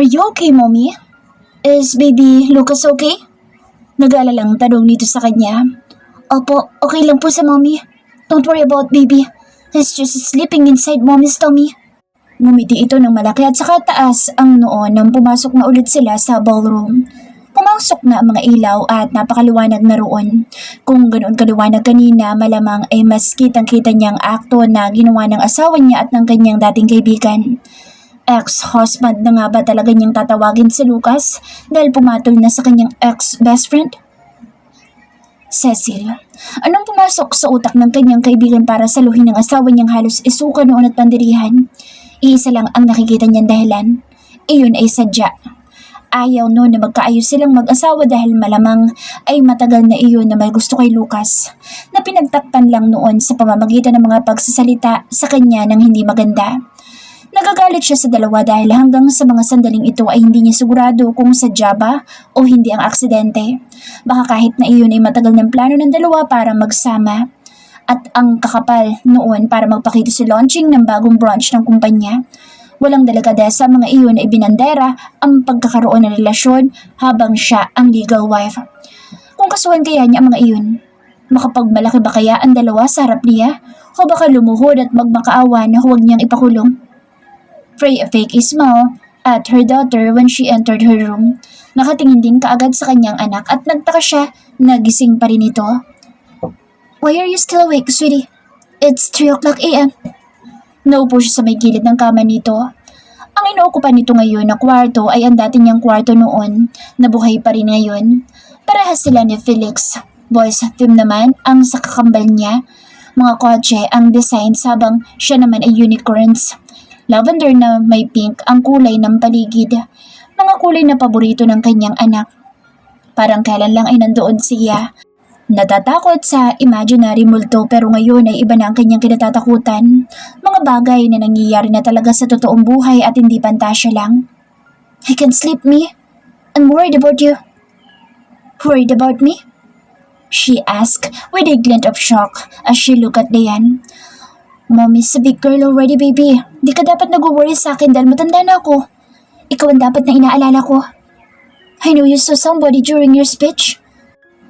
you okay, mommy? Is baby Lucas okay? Nag-aalalang tanong nito sa kanya. Opo, okay lang po sa mommy. Don't worry about baby. He's just sleeping inside mommy's tummy. Ngumiti ito ng malaki at saka taas ang noo nang pumasok na ulit sila sa ballroom. Pumasok na ang mga ilaw at napakaliwanag na roon. Kung ganoon kaliwanag kanina, malamang ay mas kitang-kita niyang akto na ginawa ng asawa niya at ng kanyang dating kaibigan. Ex-husband na nga ba talaga niyang tatawagin si Lucas dahil pumatol na sa kanyang ex-best friend? Cecil, anong pumasok sa utak ng kanyang kaibigan para saluhin ng asawa niyang halos isuka noon at pandirihan? Iisa lang ang nakikita niyang dahilan. Iyon ay sadya. Ayaw noon na magkaayos silang mag-asawa dahil malamang ay matagal na iyon na may gusto kay Lucas na pinagtakpan lang noon sa pamamagitan ng mga pagsasalita sa kanya ng hindi maganda. Nagagalit siya sa dalawa dahil hanggang sa mga sandaling ito ay hindi niya sigurado kung sadya ba o hindi ang aksidente. Baka kahit na iyon ay matagal ng plano ng dalawa para magsama. At ang kakapal noon para magpakita sa launching ng bagong branch ng kumpanya. Walang delikadesa mga iyon ay binandera ang pagkakaroon ng relasyon habang siya ang legal wife. Kung kasuhan kaya niya ang mga iyon, makapagmalaki ba kaya ang dalawa sa harap niya o baka lumuhod at magmakaawa na huwag niyang ipakulong? Freya fake smile at her daughter when she entered her room. Nakatingin din kaagad sa kanyang anak at nagtaka siya na gising pa rin ito. Why are you still awake, sweetie? It's 3 o'clock a.m. Naupo siya sa may gilid ng kama nito. Ang inuukupan nito ngayon na kwarto ay ang dati niyang kwarto noon na buhay pa rin ngayon. Parehas sila ni Felix. Boys theme naman ang sa kakambal niya. Mga kotse ang design habang siya naman ay unicorns. Lavender na may pink ang kulay ng paligid. Mga kulay na paborito ng kanyang anak. Parang kailan lang ay nandoon siya. Natatakot sa imaginary multo pero ngayon ay iba na ang kanyang kinatatakutan. Mga bagay na nangyayari na talaga sa totoong buhay at hindi pantasya lang. I can't sleep, me. I'm worried about you. Worried about me? She asked with a glint of shock as she looked at Diane. Mommy's a big girl already, baby. Di ka dapat nag-worry sa akin dahil matanda na ako. Ikaw ang dapat na inaalala ko. I know you saw somebody during your speech.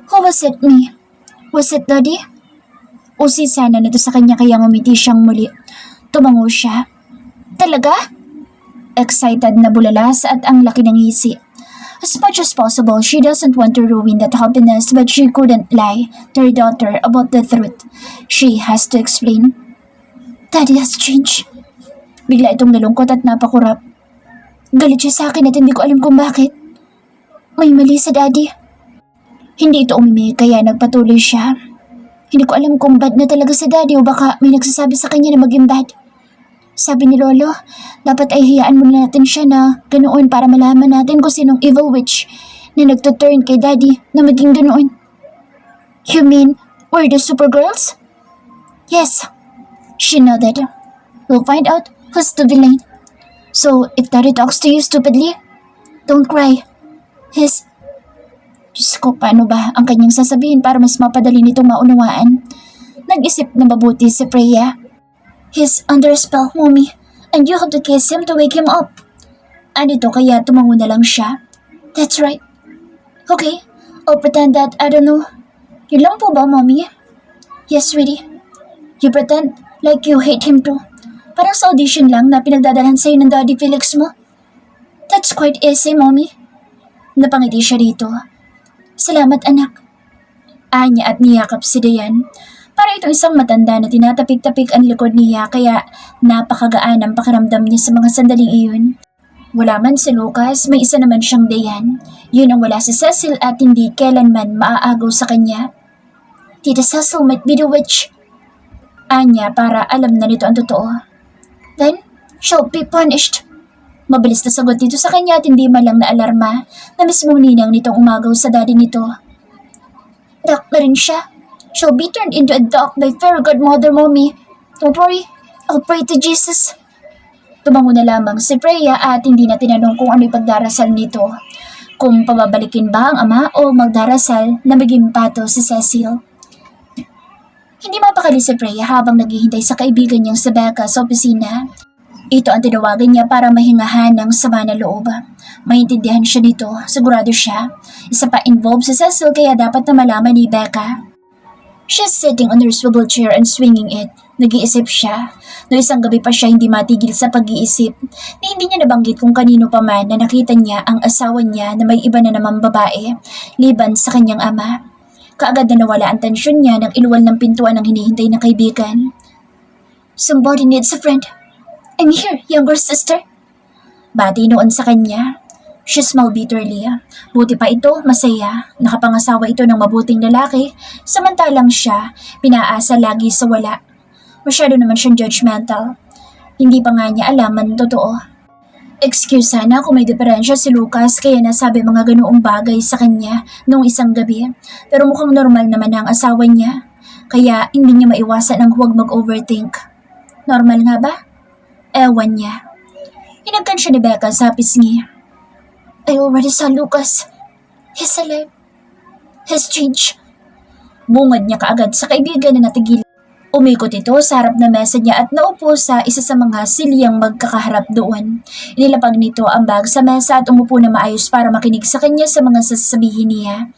Who was it, me? Was it Daddy? Usi sana nito sa kanya kaya ngumiti siyang muli. Tumango siya. Talaga? Excited na bulalas at ang laki ng ngisi. As much as possible, she doesn't want to ruin that happiness but she couldn't lie to her daughter about the truth. She has to explain. Daddy has changed. Bigla itong nalungkot at napakurap. Galit siya sa akin at hindi ko alam kung bakit. May mali sa Daddy. Hindi ito umimik kaya nagpatuloy siya. Hindi ko alam kung bad na talaga si Daddy o baka may nagsasabi sa kanya na maging bad. Sabi ni Lolo, dapat ay hiyaan muna natin siya na ganoon para malaman natin kung sinong evil witch na nagtuturn kay Daddy na maging ganoon. You mean, we're the Supergirls? Yes, she nodded. We'll find out who's the villain. So, if Daddy talks to you stupidly, don't cry. Diyos ko, paano ba ang kanyang sasabihin para mas mapadali nitong maunawaan? Nag-isip na mabuti si Freya. He's under a spell, Mommy, and you have to kiss him to wake him up. Anito kaya tumango na lang siya. That's right. Okay, I'll pretend that I don't know. Yun lang po ba, Mommy? Yes, sweetie. You pretend like you hate him too. Parang sa audition lang na pinagdadalhan sa'yo ng Daddy Felix mo. That's quite easy, Mommy. Napangiti siya rito. Salamat, anak. Anya at niyakap si Diane. Para itong isang matanda na tinatapik-tapik ang likod niya kaya napakagaan ang pakiramdam niya sa mga sandaling iyon. Wala man si Lucas, may isa naman siyang Diane. Yun ang wala si Cecil at hindi kailanman maaagaw sa kanya. Tita Cecil might be the witch. Anya para alam na nito ang totoo. Then, she'll be punished. Mabilis na sagot dito sa kanya at hindi man lang naalarma na mismong ninang nitong umagaw sa daddy nito. Duck na rin siya. She'll be turned into a duck by fairy godmother, Mommy. Don't worry, I'll pray to Jesus. Tumango na lamang si Freya at hindi na tinanong kung ano ipagdarasal nito. Kung pababalikin ba ang ama o magdarasal na maging pato si Cecil. Hindi mapakali si Freya habang naghihintay sa kaibigan niyang si Becca sa opisina. Ito ang tinawagan niya para mahingahan ng sama na loob. Maintindihan siya nito, sigurado siya. Isa pa involved sa Cecil kaya dapat na malaman ni Becca. She's sitting on her swivel chair and swinging it. Nag-iisip siya. No isang gabi pa siya hindi matigil sa pag-iisip na hindi niya nabanggit kung kanino pa man na nakita niya ang asawa niya na may iba na namang babae, liban sa kanyang ama. Kaagad na nawala ang tensyon niya nang iluwal ng pintuan ng hinihintay ng kaibigan. Somebody needs a friend. I'm here, younger sister. Bati noon sa kanya. She smiled bitterly. Buti pa ito, masaya. Nakapangasawa ito ng mabuting lalaki, samantalang siya, pinaasa lagi sa wala. Masyado naman siyang judgmental. Hindi pa nga niya alam ang totoo. Excuse sana kung may diferensya si Lucas kaya nasabi mga ganoong bagay sa kanya noong isang gabi. Pero mukhang normal naman ang asawa niya. Kaya hindi niya maiwasan ang huwag mag-overthink. Normal nga ba? Ewan niya. Hinagkan siya ni Becca sa pisngi. I already saw Lucas. He's alive. He's changed. Bungad niya kaagad sa kaibigan na natigil. Umikot ito sa harap na mesa niya at naupo sa isa sa mga silyang magkakaharap doon. Inilapag nito ang bag sa mesa at umupo na maayos para makinig sa kanya sa mga sasabihin niya.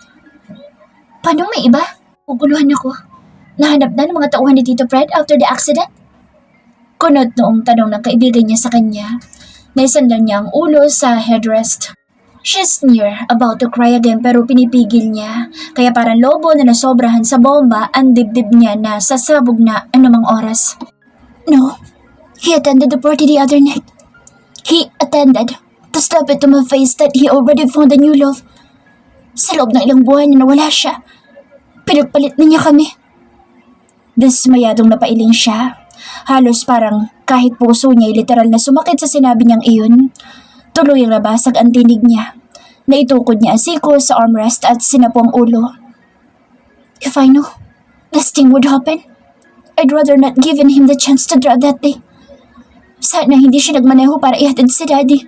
Paano may iba? Uguluhan ako. Nahanap na ng mga tauhan ni Tito Fred after the accident? Kunot noong tanong ng kaibigan niya sa kanya. Naisandan niya ang ulo sa headrest. She's near, about to cry again pero pinipigil niya. Kaya parang lobo na nasobrahan sa bomba ang dibdib niya na sasabog na anumang oras. No, he attended the party the other night. He attended to slap it to my face that he already found a new love. Sa loob ng ilang buwan na nawala siya, pinagpalit na niya kami. Dismayadong napailing siya. Halos parang kahit puso niya ay literal na sumakit sa sinabi niyang iyon. Tuloy ang nabasag ang tinig niya. Naitukod niya ang siko sa armrest at sinapo ang ulo. If I knew this thing would happen, I'd rather not given him the chance to drive that day. Sana hindi siya nagmaneho para ihatid si Daddy.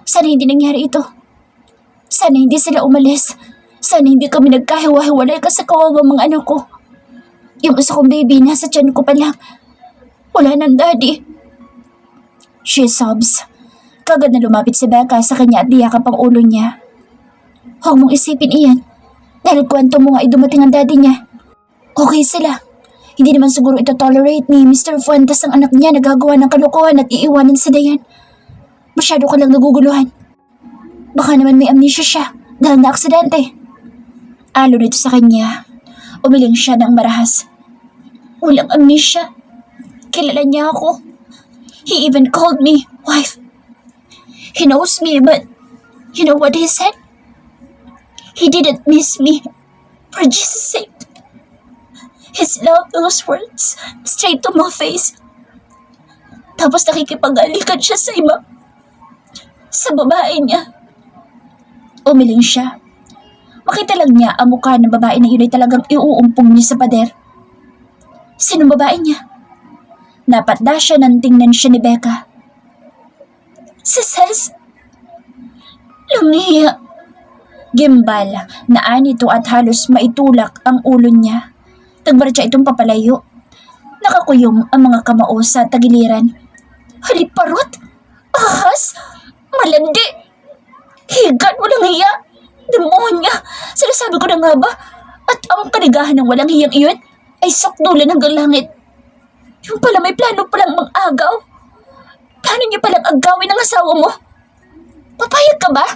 Sana hindi nangyari ito. Sana hindi sila umalis. Sana hindi kami nagkahiwa-hiwalay kasi kawawang mga anak ko. Yung isa kong baby nasa tiyan ko pa lang. Wala nang Daddy. She sobs. Kagad na lumapit si Becca sa kanya at diyakap ang ulo niya. Huwag mong isipin iyan. Dahil kwento mo nga ay dumating ang daddy niya. Okay sila. Hindi naman siguro ito tolerate ni Mr. Fuentes ang anak niya na gagawa ng kalokohan at iiwanan sa Dayan. Masyado ka lang naguguluhan. Baka naman may amnesia siya dahil na-aksidente. Alo nito sa kanya. Umiling siya ng marahas. Walang amnesia. Kilala niya ako. He even called me wife. He knows me, but you know what he said? He didn't miss me. For Jesus' sake. He loved those words straight to my face. Tapos nakikipag-alikan siya sa iba. Sa babae niya. Umiling siya. Makita lang niya ang mukha ng babae na yun ay talagang iuumpong niya sa pader. Sinong babae niya? Napatda siya nang tingnan siya ni Becca. Si Cez. Lumiya. Gimbal na anito at halos maitulak ang ulo niya. Tagbaratsa itong papalayo. Nakakuyom ang mga kamao sa tagiliran. Haliparot! Ahas! Malandi! Higan! Walang hiya! Demonya! Sinasabi ko na nga ba? At ang kanigahan ng walang hiyang iyon ay sakdulan hanggang langit. Yung pala may plano palang mang-agaw. Plano niya palang agawin ang asawa mo? Papayag ka ba?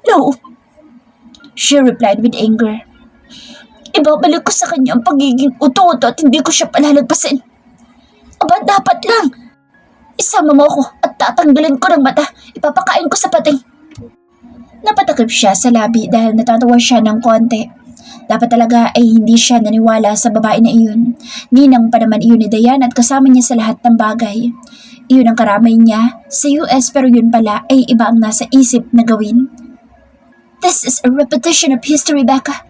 No. She replied with anger. Ibabalik ko sa kanya ang pagiging uto-uto at hindi ko siya palalagpasin. Aba, dapat lang. Isama mo ako at tatanggalin ko ng mata. Ipapakain ko sa pating. Napatakip siya sa labi dahil natatawa siya ng konti. Dapat talaga ay hindi siya naniwala sa babae na iyon. Ninang pa naman iyon ni Dayan at kasama niya sa lahat ng bagay. Iyon ang karamay niya sa US pero yun pala ay iba ang nasa isip na gawin. This is a repetition of history, Becca.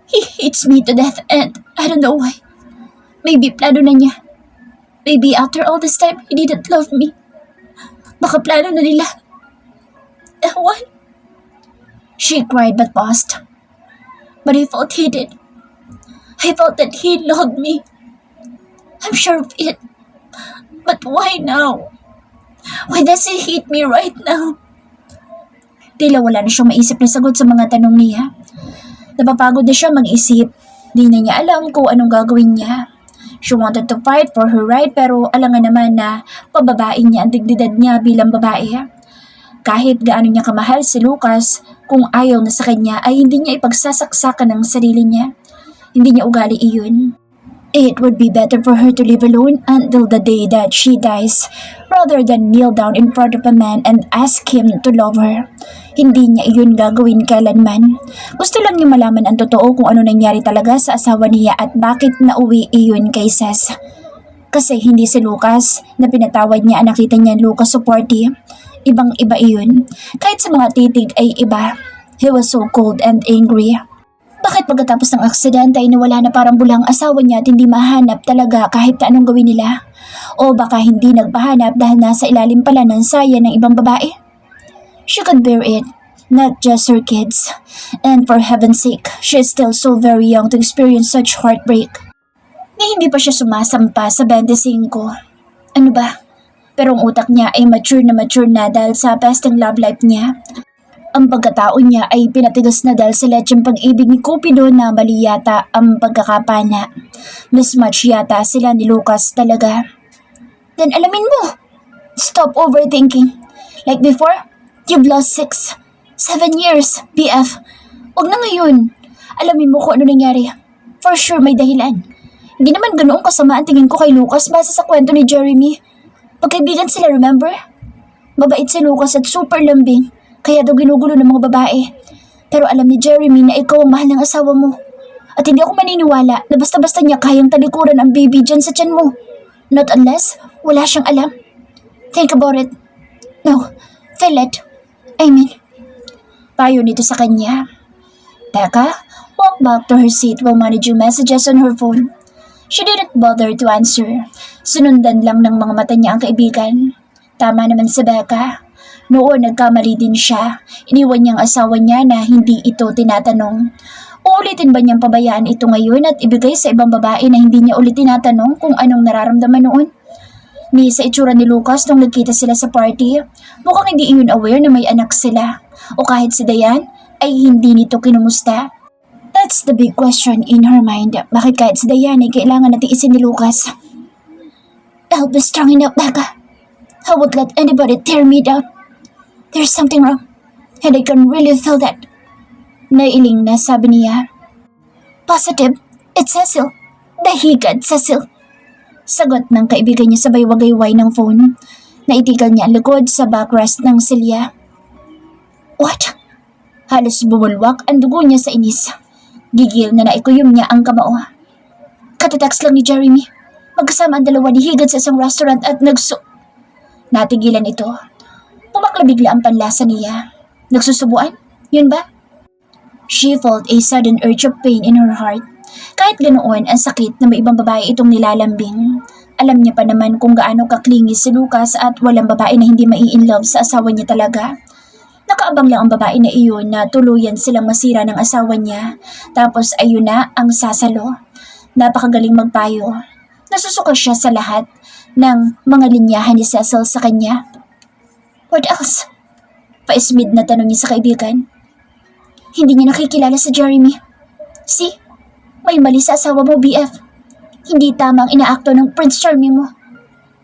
He hates me to death and I don't know why. Maybe plano na niya. Maybe after all this time, he didn't love me. Baka plano na nila. Ewan. She cried but paused. But I felt he did. I felt that he loved me. I'm sure of it. But why now? Why does he hate me right now? Tila wala na siyang maisip na sagot sa mga tanong niya. Napapagod na siya mag-isip. Di na niya alam kung anong gagawin niya. She wanted to fight for her right pero alangan naman na pababain niya ang dignidad niya bilang babae. Kahit gaano niya kamahal si Lucas, kung ayaw na sa kanya ay hindi niya ipagsasaksakan ng sarili niya. Hindi niya ugali iyon. It would be better for her to live alone until the day that she dies rather than kneel down in front of a man and ask him to love her. Hindi niya iyon gagawin kailanman. Gusto lang niya malaman ang totoo kung ano nangyari talaga sa asawa niya at bakit nauwi iyon kay Ces. Kasi hindi si Lucas na pinatawad niya ang nakita niya Lucas supportive. Ibang-iba iyon. Kahit sa mga titig ay iba. He was so cold and angry. Bakit pagkatapos ng aksidente ay nawala na parang bulang asawa niya at hindi mahanap talaga kahit anong gawin nila? O baka hindi nagpahanap dahil nasa ilalim pala ng saya ng ibang babae? She could bear it, not just her kids. And for heaven's sake, she is still so very young to experience such heartbreak. Na hindi pa siya sumasampa sa 25. Ano ba? Pero ang utak niya ay mature na dahil sa pesteng love life niya. Ang pagkatao niya ay pinatigas na dahil sa lecheng pag-ibig ni Cupido na mali yata ang pagkakapana. Mismatch yata sila ni Lucas talaga. Then alamin mo, stop overthinking. Like before, you've lost 6, 7 years, BF. Huwag na ngayon. Alamin mo kung ano nangyari. For sure may dahilan. Hindi naman ganoong kasama ang tingin ko kay Lucas base sa kwento ni Jeremy. Pagkaibigan sila, remember? Mabait si Lucas at super lambing. Kaya daw ginugulo ng mga babae. Pero alam ni Jeremy na ikaw ang mahal ng asawa mo. At hindi ako maniniwala na basta-basta niya kayang talikuran ang baby dyan sa tiyan mo. Not unless wala siyang alam. Think about it. No, feel it. I mean, payo nito sa kanya. Becca walked back to her seat while managing messages on her phone. She didn't bother to answer. Sinundan lang ng mga mata niya ang kaibigan. Tama naman si Becca. Noon nagkamali din siya. Iniwan niyang asawa niya na hindi ito tinatanong. Uulitin ba niyang pabayaan ito ngayon at ibigay sa ibang babae na hindi niya ulit tinatanong kung anong nararamdaman noon? Ni sa itsura ni Lucas nung nagkita sila sa party, mukhang hindi iyon aware na may anak sila. O kahit si Dayan ay hindi nito kinumusta. That's the big question in her mind. Bakit kahit si Dayan ay kailangan na tiisin ni Lucas? I'll be strong enough, Becca. I won't let anybody tear me down. There's something wrong, and I can really feel that. Nailing na sabi niya. Positive, it's Cecil. Dahigad, Cecil. Sagot ng kaibigan niya sabay wagayway ng phone. Naitigal niya ang likod sa backrest ng silya. What? Halos bumulwak ang dugo niya sa inis. Gigil na naikuyom niya ang kamao. Katatext lang ni Jeremy. Magkasama ang dalawa ni Higad sa isang restaurant at Natigilan ito. Pumakla bigla ang panlasa niya. Nagsusubuan? Yun ba? She felt a sudden urge of pain in her heart. Kahit ganoon ang sakit na may ibang babae itong nilalambing. Alam niya pa naman kung gaano kaklingi si Lucas at walang babae na hindi mai-inlove sa asawa niya talaga. Nakaabang lang ang babae na iyon na tuluyan silang masira ng asawa niya. Tapos ayun na ang sasalo. Napakagaling magpayo. Nasusuka siya sa lahat ng mga linyahan ni Cecil sa kanya. What else? Paismid na tanong niya sa kaibigan. Hindi niya nakikilala si Jeremy. See? May mali sa asawa mo, BF. Hindi tama ang inaakto ng Prince Charming mo.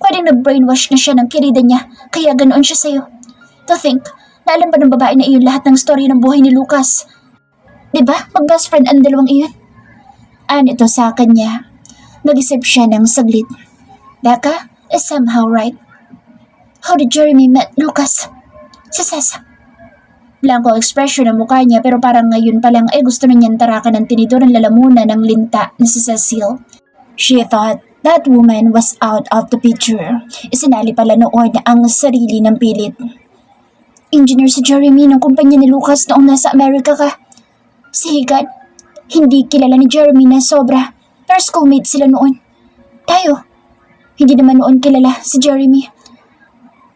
Pwedeng nag-brainwash na siya ng kirida niya, kaya ganoon siya sa'yo. To think, na alam pa ng babae na iyon lahat ng story ng buhay ni Lucas. Diba? Mag-best friend ang dalawang iyon. Ito sa kanya. Nag-isip siya ng saglit. Becca is somehow right. How did Jeremy met Lucas? Si Cesa. Blanco expression ng mukha niya pero parang ngayon pa lang ay gusto na niyang tarakan ng tinidor ng lalamunan ng linta ni si Cecile. She thought that woman was out of the picture. Isinali pala noon ang sarili ng pilit. Engineer si Jeremy ng kumpanya ni Lucas noong nasa Amerika ka. Si Higad, hindi kilala ni Jeremy na sobra. Pero schoolmate sila noon. Tayo, hindi naman noon kilala si Jeremy.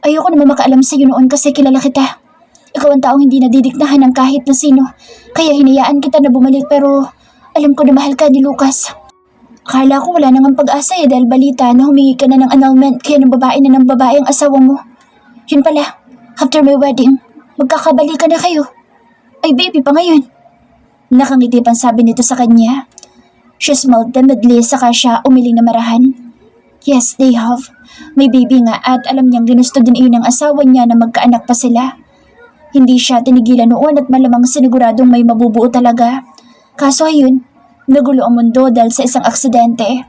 Ayoko naman makaalam sa iyo noon kasi kilala kita. Ikaw ang taong hindi nadidiktahan ng kahit na sino. Kaya hinayaan kita na bumalik pero alam ko na mahal ka ni Lucas. Akala ko wala nang pag-asa dahil balita na humingi ka na ng annulment kaya ng babae ang asawa mo. Yun pala, after my wedding, magkakabalikan na kayo. Ay baby pa ngayon. Nakangiti pang sabi nito sa kanya. She smiled timidly saka siya umiling na marahan. Yes, they have. May baby nga at alam niyang ginusto din iyon ng asawa niya na magkaanak pa sila. Hindi siya tinigilan noon at malamang siniguradong may mabubuo talaga. Kaso ayun, nagulo ang mundo dahil sa isang aksidente.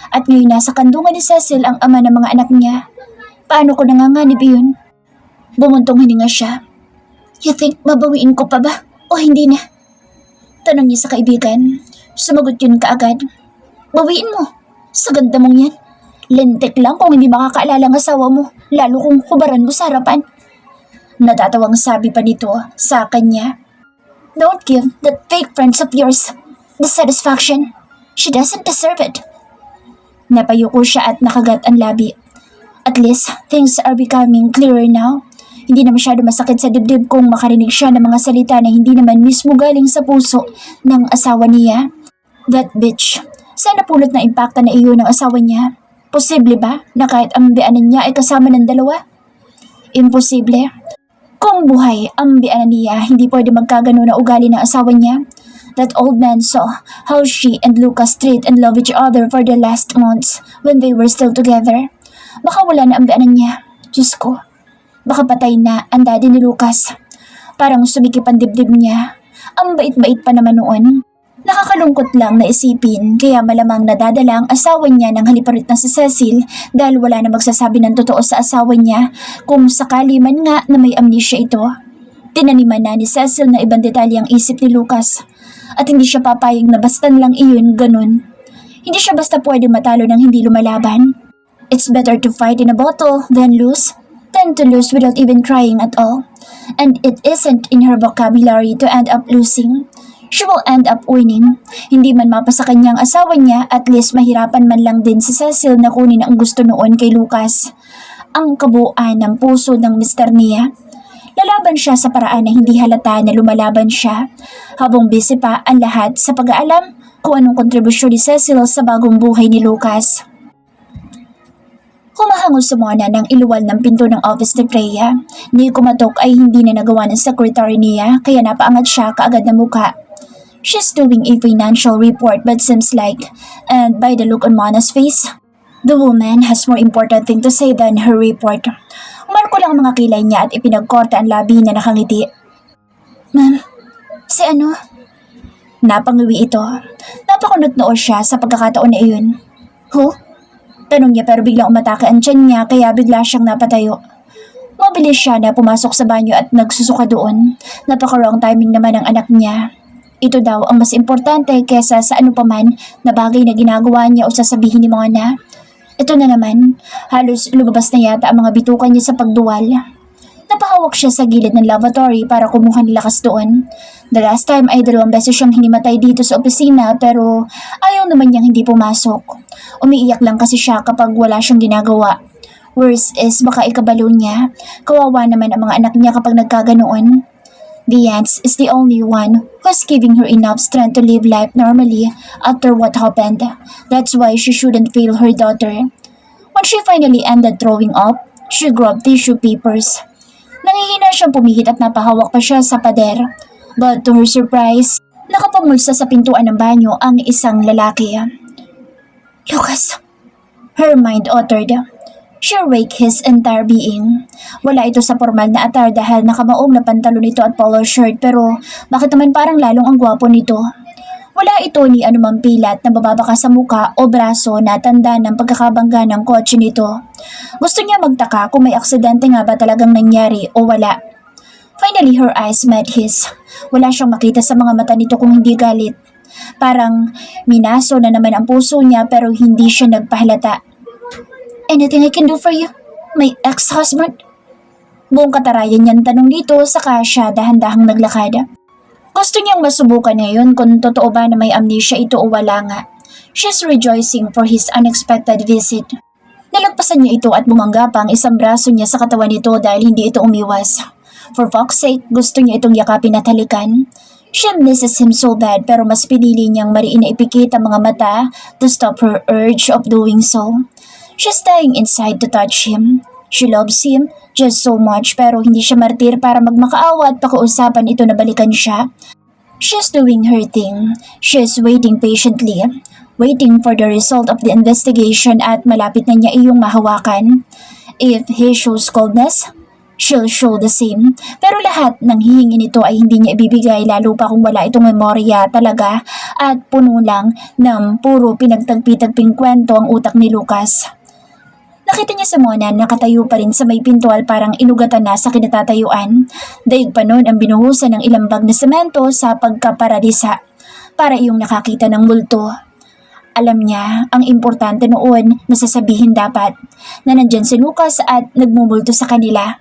At ngayon nasa kandungan ni Cecil ang ama ng mga anak niya. Paano ko nanganganib iyon? Bumuntong hininga siya. You think mabawiin ko pa ba? O hindi na? Tanong niya sa kaibigan. Sumagot yun kaagad. Bawiin mo. Sa ganda mong yan. Lintik lang kung hindi makakaalala ang asawa mo, lalo kung hubaran mo sa harapan. Natatawang sabi pa nito sa kanya. Don't give that fake friends of yours the satisfaction. She doesn't deserve it. Napayuko siya at nakagat ang labi. At least, things are becoming clearer now. Hindi na masyado masakit sa dibdib kung makarinig siya ng mga salita na hindi naman mismo galing sa puso ng asawa niya. That bitch. Sana pulot na impacta na iyo ng asawa niya. Posible ba na kahit ang bianan niya ay kasama ng dalawa? Imposible. Kung buhay ang bianan niya, hindi pwede magkagano na ugali ng asawa niya. That old man saw how she and Lucas treat and love each other for the last months when they were still together. Baka wala na ang bianan niya. Diyos ko. Baka patay na ang daddy ni Lucas. Parang sumikip ang dibdib niya. Ang bait-bait pa naman noon. Nakakalungkot lang na isipin kaya malamang nadadala ang asawa niya ng haliparit na si Cecil dahil wala na magsasabi ng totoo sa asawa niya kung sakali man nga na may amnesia ito. Tinaniman na ni Cecil na ibang detalye ang isip ni Lucas at hindi siya papayag na bastan lang iyon ganun. Hindi siya basta pwede matalo ng hindi lumalaban. It's better to fight in a bottle than to lose without even trying at all. And it isn't in her vocabulary to end up losing. She will end up winning. Hindi man mapasa kanyang asawa niya, at least mahirapan man lang din si Cecil na kunin ang gusto noon kay Lucas. Ang kabuuan ng puso ng mister niya. Lalaban siya sa paraan na hindi halata na lumalaban siya, habang busy pa ang lahat sa pag-aalam kung anong kontribusyon ni Cecil sa bagong buhay ni Lucas. Humahangol si Mona ng iluwal ng pinto ng office ni Freya. Ni kumatok ay hindi na nagawa ng secretary niya kaya napaangat siya kaagad na muka. She's doing a financial report but seems like, and by the look on Mona's face, the woman has more important thing to say than her report. Umarko lang ang mga kilay niya at ipinagkorta ang labi na nakangiti. Ma'am, si ano? Napangiwi ito. Napakunot noo siya sa pagkakataon na iyon. Who? Tanong niya pero biglang umatake ang tiyan niya kaya bigla siyang napatayo. Mabilis siya na pumasok sa banyo at nagsusuka doon. Napaka-wrong timing naman ng anak niya. Ito daw ang mas importante kesa sa ano paman na bagay na ginagawa niya o sasabihin ni Mona. Ito na naman, halos lumabas na yata ang mga bitukan niya sa pagduwal. Napahawak siya sa gilid ng lavatory para kumuha ng lakas doon. The last time ay 2 beses siyang hinimatay dito sa opisina pero ayaw naman niyang hindi pumasok. Umiiyak lang kasi siya kapag wala siyang ginagawa. Worse is baka ikabalo niya. Kawawa naman ang mga anak niya kapag nagkaganoon. The aunt is the only one who's giving her enough strength to live life normally after what happened. That's why she shouldn't fail her daughter. When she finally ended throwing up, she grabbed tissue papers. Nangihina siyang pumihit at napahawak pa siya sa pader. But to her surprise, nakapamulsa sa pintuan ng banyo ang isang lalaki. Lucas, her mind uttered. She rake his entire being. Wala ito sa formal na attire dahil nakamaong na pantalon nito at polo shirt pero bakit naman parang lalong ang gwapo nito? Wala ito ni anumang pilat na bababaka sa muka o braso na tanda ng pagkakabangga ng kotse nito. Gusto niya magtaka kung may aksidente nga ba talagang nangyari o wala. Finally, her eyes met his. Wala siyang makita sa mga mata nito kung hindi galit. Parang minaso na naman ang puso niya pero hindi siya nagpahalata. Anything I can do for you, my ex-husband? Buong katarayan niyang tanong dito saka siya dahan-dahang naglakad. Gusto niyang masubukan ngayon kung totoo ba na may amnesia ito o wala nga. She's rejoicing for his unexpected visit. Nalagpasan niya ito at bumangga pa ang isang braso niya sa katawan nito dahil hindi ito umiwas. For fuck's sake, gusto niya itong yakapin at halikan. She misses him so bad pero mas pinili niyang mariin na ipikit ang mga mata to stop her urge of doing so. She's dying inside to touch him. She loves him just so much pero hindi siya martir para magmakaawa at pakiusapan ito na balikan siya. She's doing her thing. She's waiting patiently, waiting for the result of the investigation at malapit na niya iyong mahawakan. If he shows coldness, she'll show the same. Pero lahat ng hihingi nito ay hindi niya ibibigay lalo pa kung wala itong memorya talaga at puno lang ng puro pinagtagpi-tagping kwento ang utak ni Lucas. Nakita niya si Mona nakatayo pa rin sa may pintuan parang inugatan na sa kinatatayuan. Daig pa noon ang binuhusan ng ilang bag na semento sa pagkaparadisa para iyong nakakita ng multo. Alam niya ang importante noon na sasabihin dapat na nandyan si Lucas at nagmumulto sa kanila.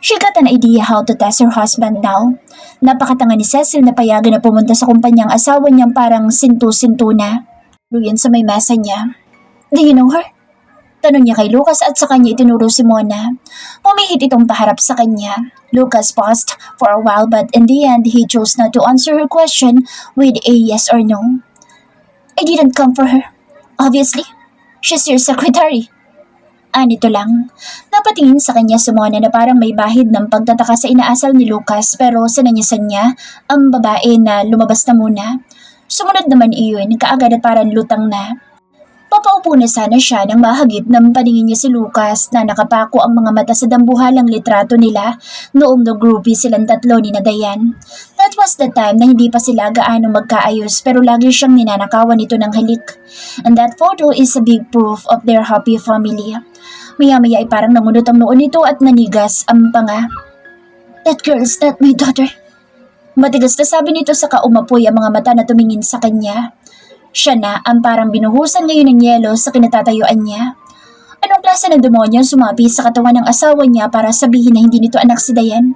She got an idea how to test her husband now. Napakatanga ni Cecil na payagan na pumunta sa kumpanyang asawa niyang parang sintu-sintu na. Luyan sa may mesa niya. Do you know her? Tanong niya kay Lucas at sa kanya itinuro si Mona. Pumihit itong paharap sa kanya. Lucas paused for a while but in the end he chose not to answer her question with a yes or no. I didn't come for her. Obviously, she's your secretary. Nito lang. Napatingin sa kanya si Mona na parang may bahid ng pagtataka sa inaasal ni Lucas pero sinanyasan niya ang babae na lumabas na muna. Sumunod naman iyon kaagad at parang lutang na. Papaupo na sana siya nang mahagip ng paningin niya si Lucas na nakapako ang mga mata sa dambuhalang litrato nila noong nag-groupie silang tatlo ni Dayan. That was the time na hindi pa sila gaano magkaayos pero lagi siyang ninanakawan nito ng halik. And that photo is a big proof of their happy family. Maya-maya ay parang nangunot ang noon nito at nanigas ang panga. That girl's not my daughter. Matigas na sabi nito sa kaumapoy ang mga mata na tumingin sa kanya. Siya na ang parang binuhusan ngayon ng yelo sa kinatatayuan niya. Anong klase ng demonyo sumapi sa katawan ng asawa niya para sabihin na hindi nito anak si Dayan?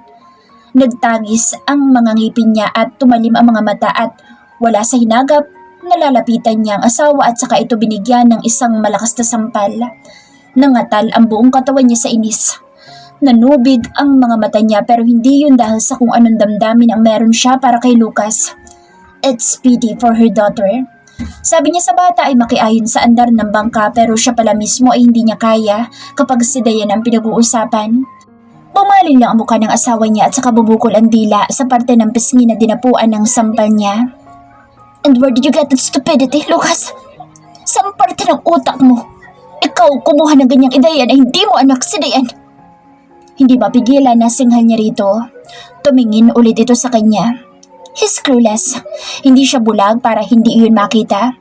Nagtagis ang mga ngipin niya at tumalim ang mga mata at wala sa hinagap, nalalapitan niya ang asawa at saka ito binigyan ng isang malakas na sampal. Nangatal ang buong katawan niya sa inis. Nanubig ang mga mata niya pero hindi yun dahil sa kung anong damdamin ang meron siya para kay Lucas. It's pity for her daughter. Sabi niya sa bata ay makiayon sa andar ng bangka pero siya pala mismo ay hindi niya kaya kapag si Dayan ang pinag-uusapan. Bumaling lang ang mukha ng asawa niya at saka bumukol ang dila sa parte ng pisngi na dinapuan ng sampal niya. And where did you get that stupidity, Lucas? Saan parte ng utak mo? Ikaw kumuha ng ganyang ideya na hindi mo anak si Dayan. Hindi mapigilan na singhal niya rito. Tumingin ulit ito sa kanya. He's clueless. Hindi siya bulag para hindi iyon makita.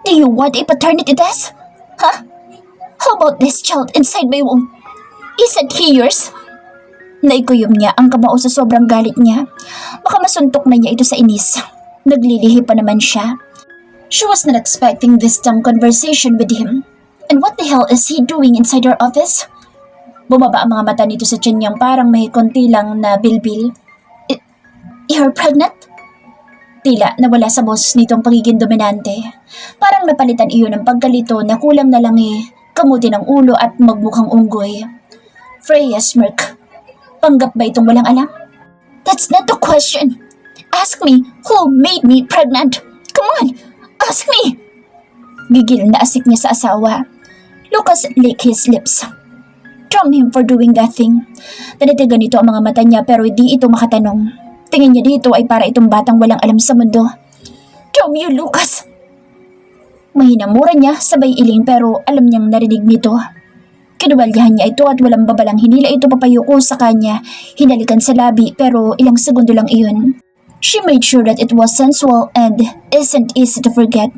Do you want a paternity test? Huh? How about this child inside my womb? Isn't he yours? Naikuyom niya ang kamao sa sobrang galit niya. Baka masuntok na niya ito sa inis. Naglilihi pa naman siya. She was not expecting this dumb conversation with him. And what the hell is he doing inside her office? Bumaba ang mga mata nito sa tiyan niyang parang may konti lang na bilbil. You're pregnant? Tila nawala sa boses nitong pagiging dominante. Parang napalitan iyon ng pagkalito na kulang na lang kamuti ng ulo at magmukhang unggoy. Freya smirk. Panggap ba itong walang alam? That's not the question. Ask me who made me pregnant. Come on, ask me. Gigil na asik niya sa asawa. Lucas licked his lips. Damn him for doing that thing. Tanitigan nito ang mga mata niya pero di ito makatanong. Tingin niya dito ay para itong batang walang alam sa mundo. Damn you, Lucas! Mahinamura niya sabay iling pero alam niyang narinig nito. Kinubalyahan niya ito at walang babalang hinila ito papayuko sa kanya. Hinalikan sa labi pero ilang segundo lang iyon. She made sure that it was sensual and isn't easy to forget.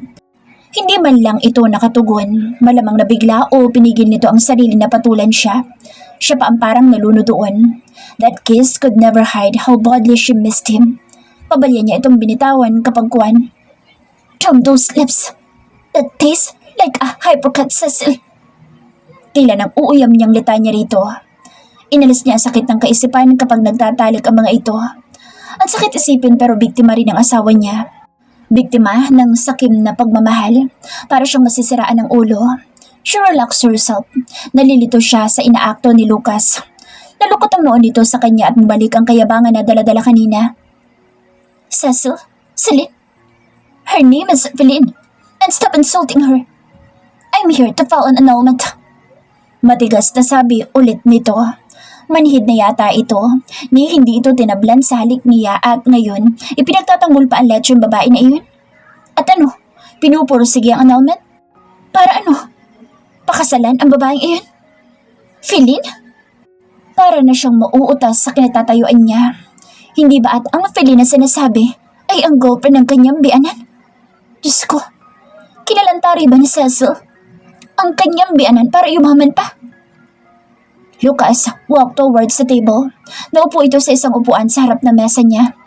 Hindi man lang ito nakatugon. Malamang nabigla o pinigil nito ang sarili na patulan siya. Siya pa ang parang naluno doon. That kiss could never hide how badly she missed him. Pabalya niya itong binitawan kapag kuwan. Damn those lips. That tastes like a hypocrite, Cecil. Tila nang uuyam niyang litanya rito. Inalis niya ang sakit ng kaisipan kapag nagtatalik ang mga ito. Ang sakit isipin pero biktima rin ang asawa niya. Biktima ng sakim na pagmamahal. Para siyang masisiraan ng ulo. She relaxed herself. Nalilito siya sa inaakto ni Lucas. Nalukot ang noon nito sa kanya at bumalik ang kayabangan na dala-dala kanina. Cecil? Celine? Her name is Celine. And stop insulting her. I'm here to file an annulment. Matigas na sabi ulit nito. Manhid na yata ito, ni hindi ito tinablan sa halik niya at ngayon, ipinagtatanggol pa ang lechong babae na iyon. At ano, pinupursige ang annulment? Para ano? Pakasalan ang babaeng iyon? Feeling? Para na siyang mauutas sa kinatatayuan niya. Hindi ba at ang Feeling na sinasabi ay ang girlfriend ng kanyang bianan? Diyos ko, kinalantari ba ni Cecil ang kanyang bianan para yumaman pa? Lucas walked towards the table. Naupo ito sa isang upuan sa harap na mesa niya.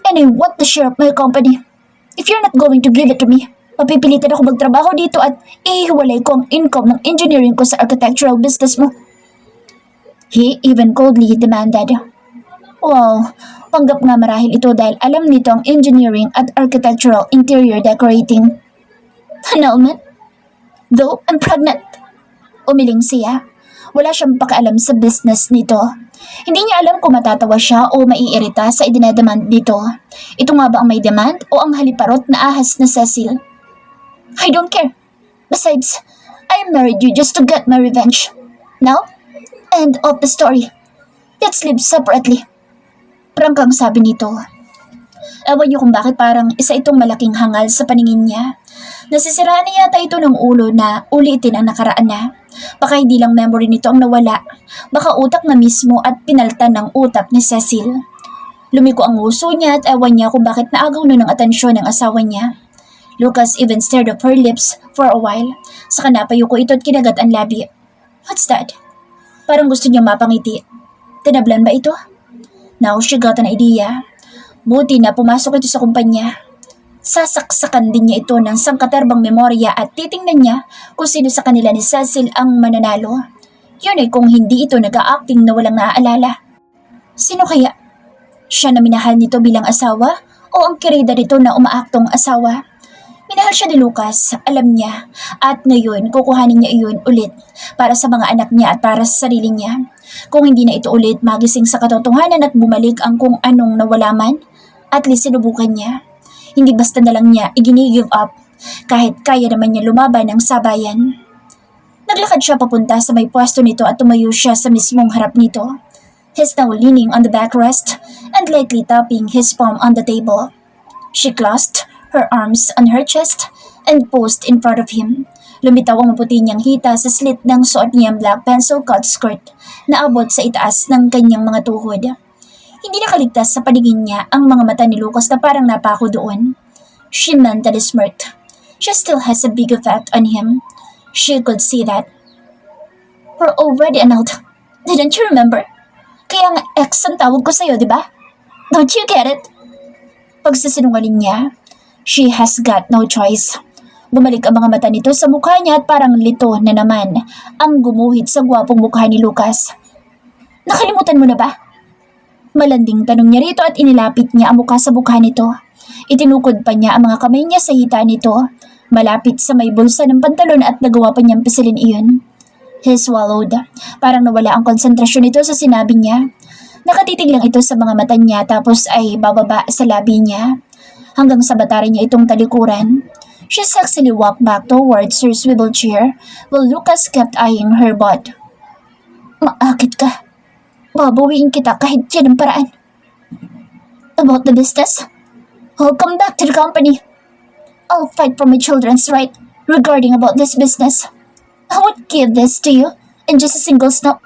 And I want the share of my company. If you're not going to give it to me, mapipilitan ako magtrabaho dito at ihiwalay ko ang income ng engineering ko sa architectural business mo. He even coldly demanded. Wow, panggap nga marahil ito dahil alam nito ang engineering at architectural interior decorating. Annulment? Though I'm pregnant. Umiling siya. Wala siyang pakialam sa business nito. Hindi niya alam kung matatawa siya o maiirita sa idinademand dito. Ito nga ba ang may demand o ang haliparot na ahas na Cecil? I don't care. Besides, I married you just to get my revenge. Now, end of the story. Let's live separately. Prangkang sabi nito. Ewan niyo kung bakit parang isa itong malaking hangal sa paningin niya. Nasisiraan niya yata ito ng ulo na ulitin ang nakaraan na. Baka hindi lang memory nito ang nawala. Baka utak na mismo at pinaltan ng utak ni Cecil. Lumiko ang nguso niya at ewan niya kung bakit naagaw nun ang atensyon ng asawa niya. Lucas even stared at her lips for a while. Saka napayuko ito at kinagat ang labi. What's that? Parang gusto niya mapangiti. Tinablan ba ito? Now she got an idea. Buti na pumasok ito sa kumpanya. Sasaksakan din niya ito ng sangkaterbang memorya at titingnan niya kung sino sa kanila ni Cecil ang mananalo. Yun ay kung hindi ito nag-a-acting na walang naaalala. Sino kaya? Siya na minahal nito bilang asawa o ang kirida nito na umaaktong asawa? Minahal siya ni Lucas, alam niya, at ngayon kukuhanin niya iyon ulit para sa mga anak niya at para sa sarili niya. Kung hindi na ito ulit magising sa katotohanan at bumalik ang kung anong nawala man, at least sinubukan niya. Hindi basta na lang niya i-give up kahit kaya naman niya lumaban ng sabayan. Naglakad siya papunta sa may pwesto nito at tumayo siya sa mismong harap nito. He's now leaning on the backrest and lightly tapping his palm on the table. She clasped her arms on her chest and posed in front of him. Lumitaw ang maputi niyang hita sa slit ng suot niyang black pencil-cut skirt na abot sa itaas ng kanyang mga tuhod. Hindi nakaligtas sa paningin niya ang mga mata ni Lucas na parang napako doon. She mentally smirked. She still has a big effect on him. She could see that. We're already annulled. Didn't you remember? Kaya nga ex ang tawag ko sa'yo, di ba? Don't you get it? Pagsasinungaling niya, she has got no choice. Bumalik ang mga mata nito sa mukha niya at parang lito na naman ang gumuhit sa gwapong mukha ni Lucas. Nakalimutan mo na ba? Malanding tanong niya rito at inilapit niya ang mukha sa mukha nito. Itinukod pa niya ang mga kamay niya sa hita nito, malapit sa may bulsa ng pantalon at nagawa pa niyang pisilin iyon. He swallowed. Parang nawala ang konsentrasyon nito sa sinabi niya. Nakatitig lang ito sa mga mata niya tapos ay bababa sa labi niya. Hanggang sa batari niya itong talikuran. She sexily walked back towards her swivel chair while Lucas kept eyeing her butt. Maakit ka. Babawiin kita kahit yan ang paraan. About the business? I'll come back to the company. I'll fight for my children's right regarding about this business. I won't give this to you in just a single snap.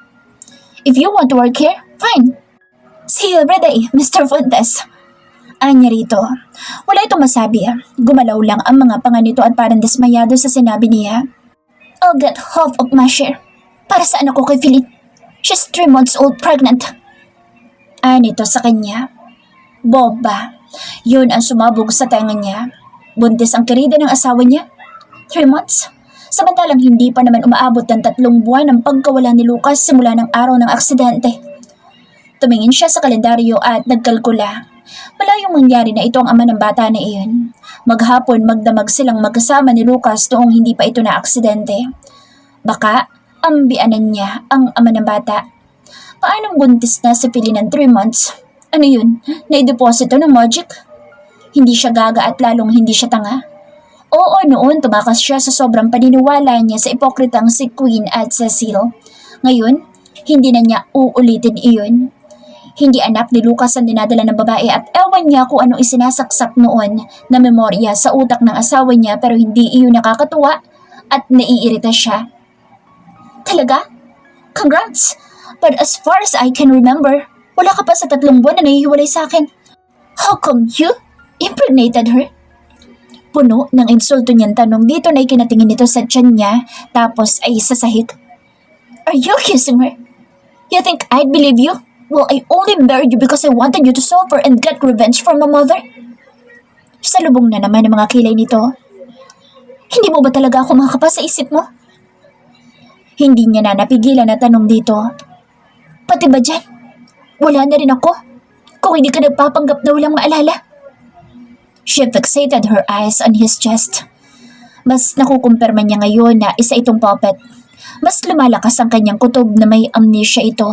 If you want to work here, fine. See you every day, Mr. Fuentes. Anya rito. Wala itong masabi. Gumalaw lang ang mga panga nito at parang dismayado sa sinabi niya. I'll get half of my share. Para sa anak ko kay Philip. She's 3 months old pregnant. Nito sa kanya. Boba. Yun ang sumabog sa tenga niya. Buntis ang kirida ng asawa niya. 3 months? Samantalang hindi pa naman umaabot ng 3 buwan ang pagkawala ni Lucas simula ng araw ng aksidente. Tumingin siya sa kalendaryo at nagkalkula. Malayong mangyari na ito ang ama ng bata na iyon. Maghapon magdamag silang magkasama ni Lucas noong hindi pa ito na aksidente. Baka ang bianan niya ang ama ng bata. Paanong buntis na si Philly ng 3 months? Ano yun? Naideposito ng magic? Hindi siya gaga at lalong hindi siya tanga. Oo, noon tumakas siya sa sobrang paniniwala niya sa ipokritang si Queen at Cecil. Ngayon, hindi na niya uulitin iyon. Hindi anak ni Lucas ang dinadala ng babae at ewan niya kung anong isinasaksak noon na memorya sa utak ng asawa niya pero hindi iyon nakakatuwa at naiirita siya. Talaga? Congrats! But as far as I can remember, wala ka pa sa 3 buwan na nahihiwalay sa akin. How come you impregnated her? Puno ng insulto niyang tanong dito na ikinatingin nito sa tiyan niya tapos ay sasahik. Are you accusing her? You think I'd believe you? Well, I only married you because I wanted you to suffer and get revenge from my mother. Salubong na naman ang mga kilay nito. Hindi mo ba talaga ako makakapa sa isip mo? Hindi niya na napigilan na tanong dito. Pati ba dyan? Wala na rin ako. Kung hindi ka nagpapanggap na walang maalala. She fixated her eyes on his chest. Mas nakukumpirma niya ngayon na isa itong puppet. Mas lumalakas ang kanyang kutob na may amnesia ito.